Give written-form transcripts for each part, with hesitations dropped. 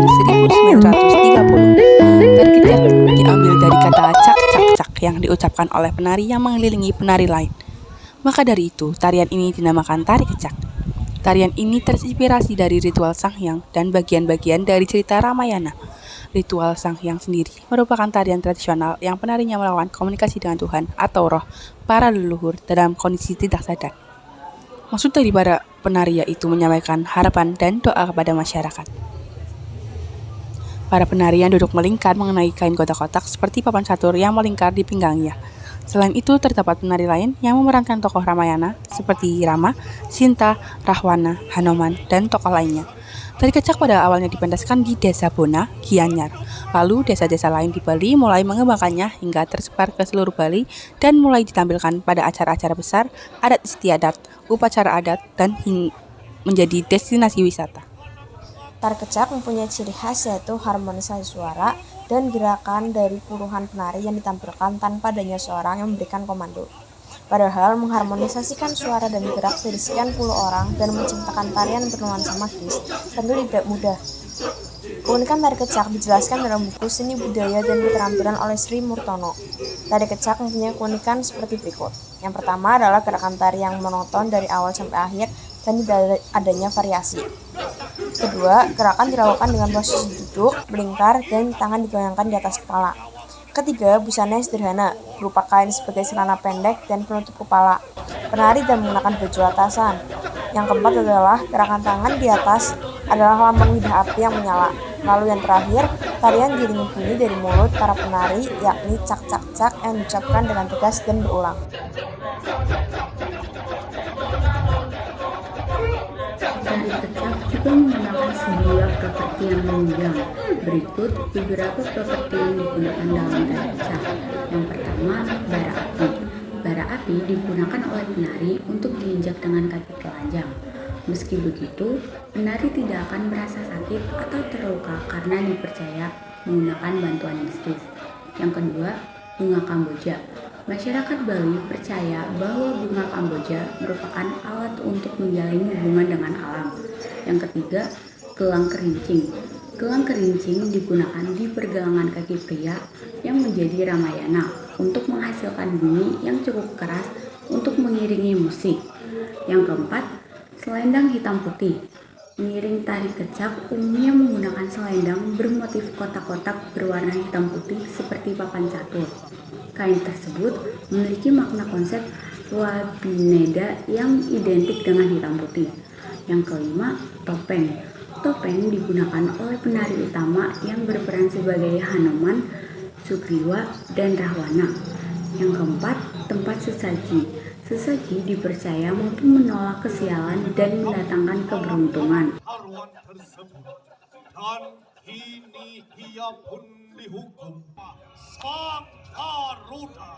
1930. Tari kecak diambil dari kata cak cak cak yang diucapkan oleh penari yang mengelilingi penari lain. Maka dari itu, tarian ini dinamakan tari kecak. Tarian ini terinspirasi dari ritual Sanghyang dan bagian-bagian dari cerita Ramayana. Ritual Sanghyang sendiri merupakan tarian tradisional yang penarinya melakukan komunikasi dengan Tuhan atau roh para leluhur dalam kondisi tidak sadar. Maksud dari para penari yaitu menyampaikan harapan dan doa kepada masyarakat. Para penari yang duduk melingkar mengenai kain kotak-kotak seperti papan catur yang melingkar di pinggangnya. Selain itu, terdapat penari lain yang memerankan tokoh Ramayana seperti Rama, Sinta, Rahwana, Hanuman, dan tokoh lainnya. Tari kecak pada awalnya dipentaskan di Desa Bona, Gianyar. Lalu desa-desa lain di Bali mulai mengembangkannya hingga tersebar ke seluruh Bali dan mulai ditampilkan pada acara-acara besar, adat istiadat, upacara adat, dan menjadi destinasi wisata. Tari kecak mempunyai ciri khas yaitu harmonisasi suara dan gerakan dari puluhan penari yang ditampilkan tanpa adanya seorang yang memberikan komando. Padahal mengharmonisasikan suara dan gerak dari sekian puluh orang dan menciptakan tarian bernuansa magis tentu tidak mudah. Keunikan tari kecak dijelaskan dalam buku Seni Budaya dan Keterampilan oleh Sri Murtono. Tari kecak mempunyai keunikan seperti berikut. Yang pertama adalah gerakan tari yang monoton dari awal sampai akhir dan tidak adanya variasi. Kedua, gerakan dilakukan dengan posisi duduk, melingkar, dan tangan digoyangkan di atas kepala. Ketiga, busana yang sederhana, berupa kain sebagai celana pendek dan penutup kepala. Penari dan menggunakan baju atasan. Yang keempat adalah gerakan tangan di atas adalah lambang lidah api yang menyala. Lalu yang terakhir, tarian diiringi bunyi dari mulut para penari, yakni cak cak cak yang diucapkan dengan tegas dan berulang. Tari kecak juga menggunakan sebuah properti yang menunjang. Berikut beberapa properti yang digunakan dalam tari kecak. Yang pertama, bara api. Bara api digunakan oleh penari untuk diinjak dengan kaki telanjang. Meski begitu, penari tidak akan merasa sakit atau terluka karena dipercaya menggunakan bantuan mistis. Yang kedua, bunga kamboja. Masyarakat Bali percaya bahwa bunga kamboja merupakan alat untuk menjalin hubungan dengan alam. Yang ketiga, gelang kerincing. Gelang kerincing digunakan di pergelangan kaki pria yang menjadi Ramayana untuk menghasilkan bunyi yang cukup keras untuk mengiringi musik. Yang keempat, selendang hitam putih. Pengiring tari kecak umumnya menggunakan selendang bermotif kotak-kotak berwarna hitam putih seperti papan catur. Kain tersebut memiliki makna konsep wabineda yang identik dengan hitam putih. Yang kelima, topeng. Topeng digunakan oleh penari utama yang berperan sebagai Hanuman, Sugriwa, dan Rahwana. Yang keempat, tempat sesaji. Sesaji dipercaya mampu menolak kesialan dan mendatangkan keberuntungan. Dan kini ia pun dihukum Sang Garuda.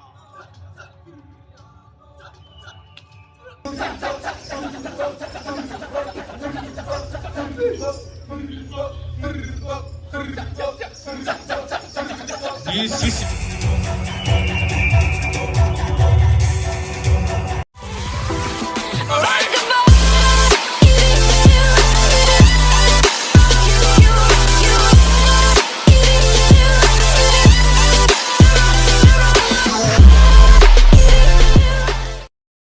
Di sisi